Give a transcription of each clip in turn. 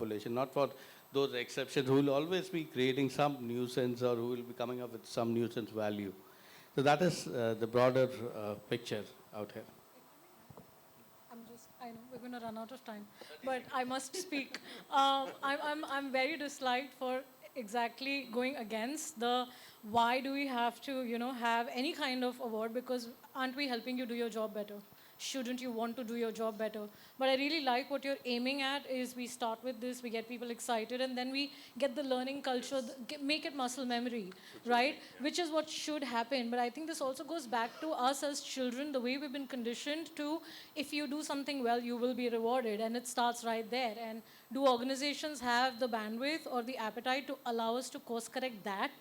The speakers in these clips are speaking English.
population, not for those exceptions who will always be creating some nuisance or who will be coming up with some nuisance value. So that is the broader picture out here. I know we're going to run out of time, but I must speak. I'm very disliked for exactly going against the why do we have to, have any kind of award, because aren't we helping you do your job better? Shouldn't you want to do your job better? But I really like what you're aiming at is we start with this, we get people excited, and then we get the learning culture, make it muscle memory, right? Which is what should happen. But I think this also goes back to us as children, the way we've been conditioned to, if you do something well, you will be rewarded, and it starts right there. And do organizations have the bandwidth or the appetite to allow us to course correct that?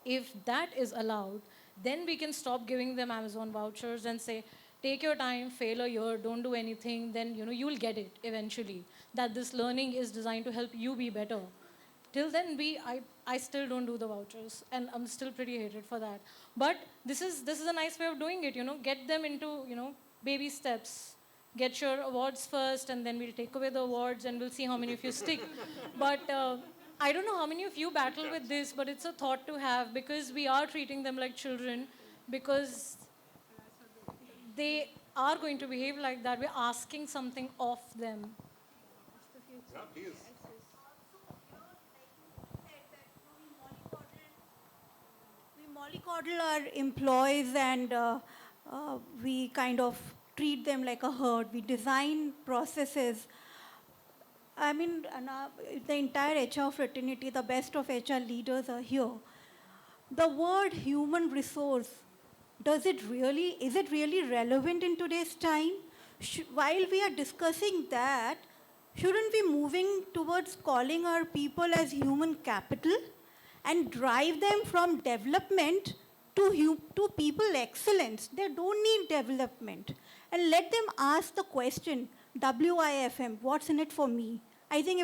If that is allowed, then we can stop giving them Amazon vouchers and say, take your time, fail a year, don't do anything, then you will get it eventually. That this learning is designed to help you be better. Till then, I still don't do the vouchers, and I'm still pretty hated for that. But this is a nice way of doing it. Get them into baby steps. Get your awards first, and then we'll take away the awards, and we'll see how many of you stick. But I don't know how many of you battle with this, but it's a thought to have, because we are treating them like children, because they are going to behave like that. We're asking something of them. Yeah, please. We mollycoddle our employees, and we kind of treat them like a herd. We design processes. I mean, the entire HR fraternity, the best of HR leaders are here. The word human resource, is it really relevant in today's time? While we are discussing that, shouldn't we moving towards calling our people as human capital and drive them from development to people excellence? They don't need development. And let them ask the question, WIFM, what's in it for me? I think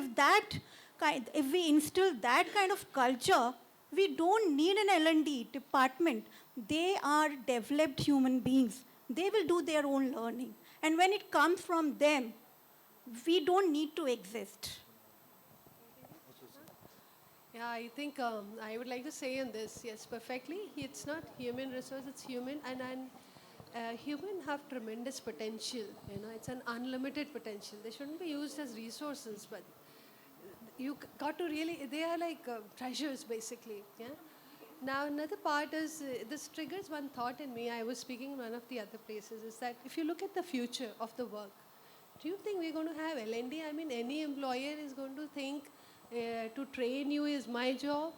if we instill that kind of culture, we don't need an L&D department. They are developed human beings. They will do their own learning. And when it comes from them, we don't need to exist. Yeah, I think I would like to say in this, yes, perfectly. It's not human resource, it's human. And human have tremendous potential. It's an unlimited potential. They shouldn't be used as resources, but you got to really, they are like treasures, basically. Yeah. Now, another part is, this triggers one thought in me. I was speaking in one of the other places, is that if you look at the future of the work, do you think we're going to have L&D? I mean, any employer is going to think to train you is my job.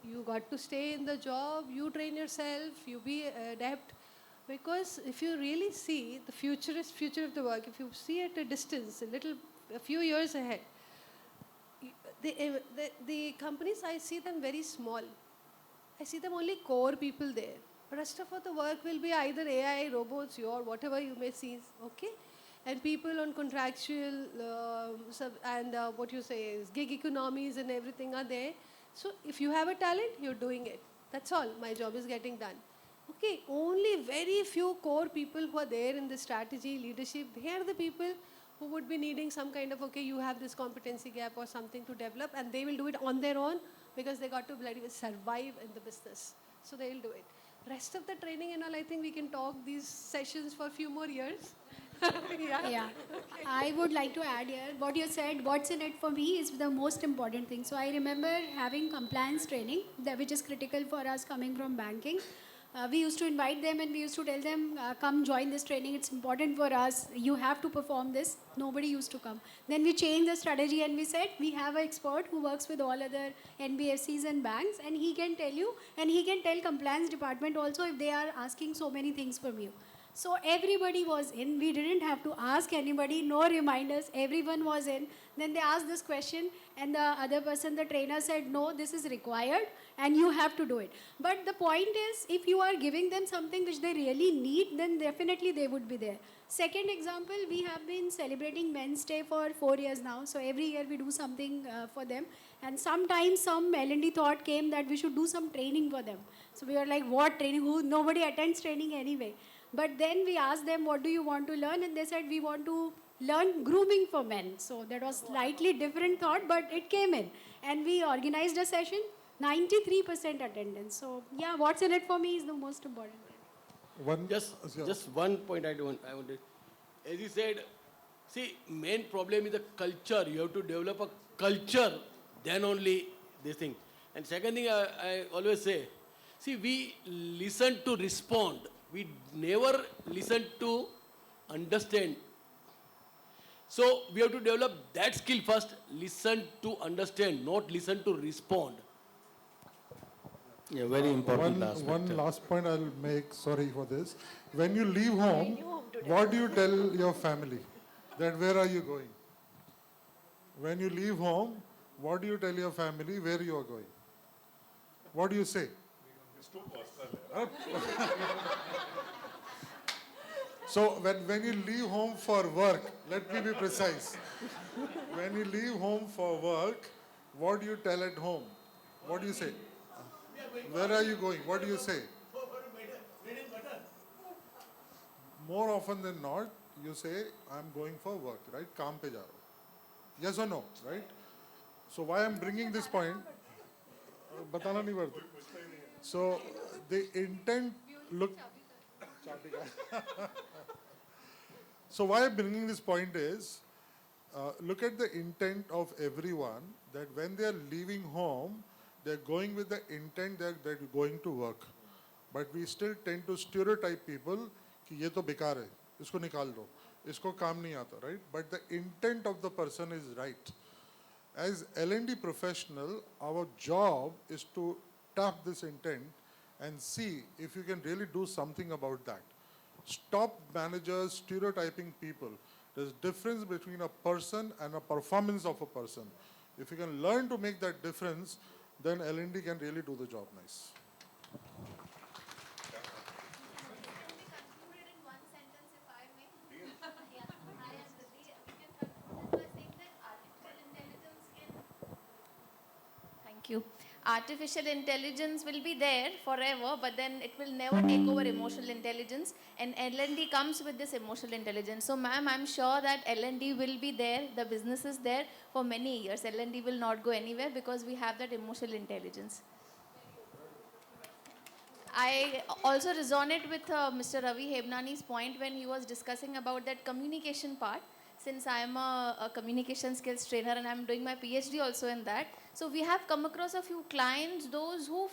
You got to stay in the job, you train yourself, you be adept. Because if you really see the future of the work, if you see at a distance, a few years ahead, the companies, I see them very small. I see them only core people there. The rest of the work will be either AI, robots, or whatever you may see, okay? And people on contractual and what you say is gig economies and everything are there. So if you have a talent, you're doing it. That's all. My job is getting done. Okay, only very few core people who are there in the strategy, leadership, they are the people who would be needing some kind of, okay, you have this competency gap or something to develop, and they will do it on their own because they got to bloody survive in the business. So they'll do it. Rest of the training and all, I think we can talk these sessions for a few more years. Yeah. I would like to add here, what you said, what's in it for me is the most important thing. So I remember having compliance training, which is critical for us coming from banking. We used to invite them and we used to tell them, come join this training. It's important for us. You have to perform this. Nobody used to come. Then we changed the strategy and we said, we have an expert who works with all other NBFCs and banks, and he can tell you, and he can tell compliance department also if they are asking so many things from you. So everybody was in. We didn't have to ask anybody, no reminders. Everyone was in. Then they asked this question, and the other person, the trainer, said, no, this is required, and you have to do it. But the point is, if you are giving them something which they really need, then definitely they would be there. Second example, we have been celebrating Men's Day for 4 years now. So every year we do something for them. And sometimes some L&D thought came that we should do some training for them. So we were like, what training? Nobody attends training anyway. But then we asked them, what do you want to learn? And they said, we want to learned grooming for men. So that was slightly different thought, but it came in. And we organized a session, 93% attendance. So yeah, what's in it for me is the most important thing. One, Just one point I wanted. As he said, see, main problem is the culture. You have to develop a culture, then only this thing. And second thing I always say, see, we listen to respond. We never listen to understand. So we have to develop that skill first. Listen to understand, not listen to respond. Yeah, very important one, aspect. one last point I'll make, sorry for this. When you leave home, what do you tell your family? That where are you going? When you leave home, what do you tell your family where you are going? What do you say? It's too personal. So when you leave home for work, let me be precise. When you leave home for work, what do you tell at home? What do you say? Where are you going? What do you say? More often than not, you say, I'm going for work, right? Kaam pe ja raha hu. Yes or no, right? So why I'm bringing this point? Batana nahi padta. So the intent, look. So why I'm bringing this point is, look at the intent of everyone, that when they're leaving home, they're going with the intent that they're going to work. But we still tend to stereotype people कि ये तो बेकार है, इसको निकाल दो, इसको काम नहीं आता, right? But the intent of the person is right. As L&D professional, our job is to tap this intent and see if you can really do something about that. Stop managers stereotyping people. There's difference between a person and a performance of a person. If you can learn to make that difference, then L&D can really do the job nice. Concluded in one sentence, if I may. Yeah, I am Riddhi. We can conclude this by saying that artificial intelligence can. Thank you. Artificial intelligence will be there forever, but then it will never take over emotional intelligence. And L&D comes with this emotional intelligence. So, ma'am, I'm sure that L&D will be there. The business is there for many years. L&D will not go anywhere because we have that emotional intelligence. I also resonate with Mr. Ravi Hebnani's point when he was discussing about that communication part. Since I am a communication skills trainer and I'm doing my PhD also in that, so we have come across a few clients, those who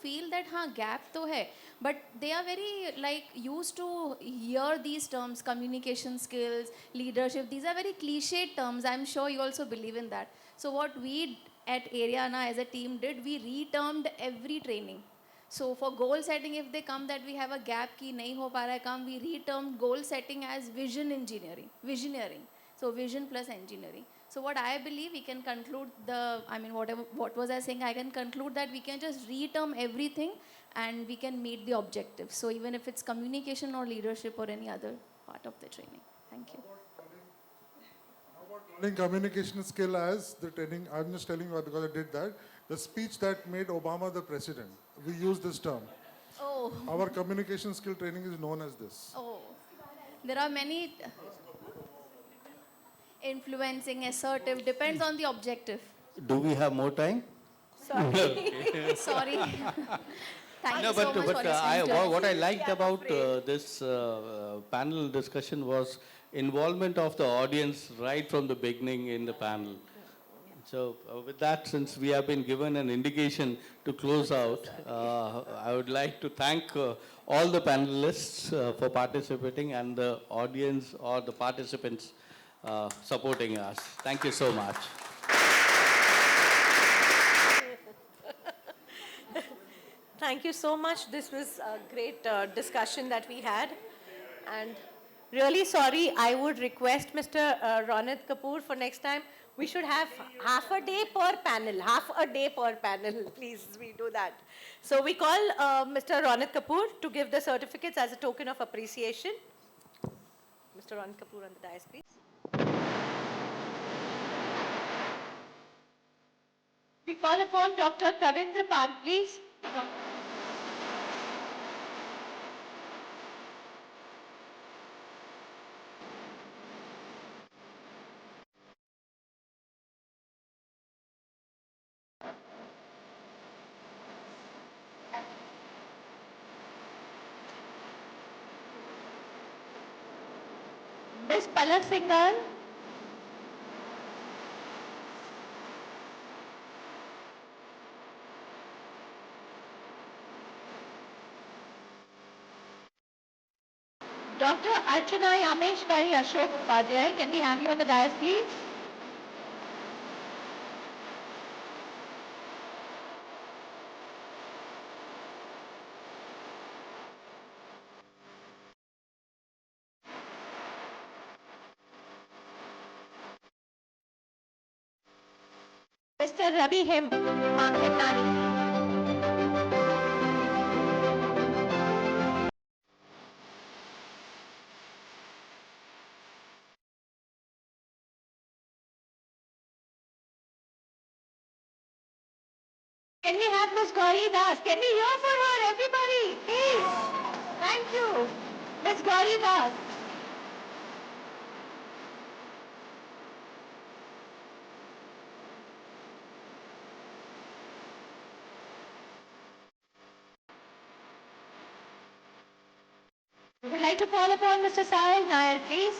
feel that gap to hai, but they are very like used to hear these terms, communication skills, leadership. These are very cliched terms. I'm sure you also believe in that. So what we at Ariana as a team did, we retermed every training. So for goal setting, if they come that we have a gap ki nahi ho pa raha hai kam, we retermed goal setting as vision engineering, visioneering. So vision plus engineering. So what I believe we can conclude what was I saying, I can conclude that we can just reterm everything and we can meet the objective. So even if it's communication or leadership or any other part of the training. Thank you. Calling communication skill as the training, I'm just telling you because I did that. The speech that made Obama the president, we use this term. Oh. Our communication skill training is known as this. Oh. There are many influencing, assertive, depends on the objective. Do we have more time? Sorry. Thank No, you so but, much for listening to us. what I liked about this panel discussion was involvement of the audience right from the beginning in the panel. So with that, since we have been given an indication to close out, I would like to thank all the panelists for participating and the audience or the participants supporting us. Thank you so much. Thank you so much. This was a great discussion that we had. And really sorry, I would request Mr. Ronit Kapoor for next time. We should have half a day per panel. Please, we do that. So we call Mr. Ronit Kapoor to give the certificates as a token of appreciation. Mr. Ronit Kapoor on the dais, please. We call upon Dr. Kavindra Pant, please. Miss Palak Singhal. Dr. Archana Yameshwari Ashok Upadhyay, can we have you on the dais, please? Mr. Ravi Hemnani. Can we have Miss Gauri Das? Can we hear for her, everybody? Please. Thank you. Miss Gauri Das. We would like to call upon Mr. Sahil Nair, please.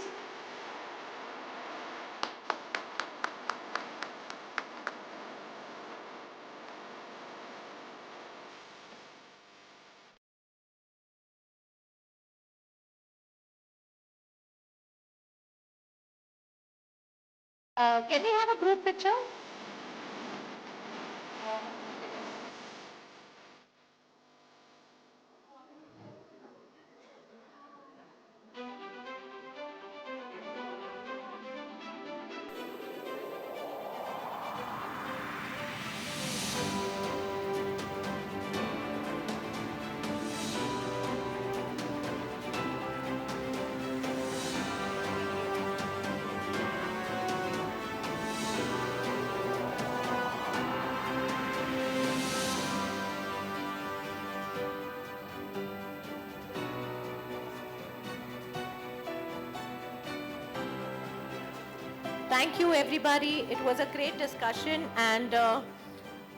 Can we have a group picture? Thank you, everybody. It was a great discussion, and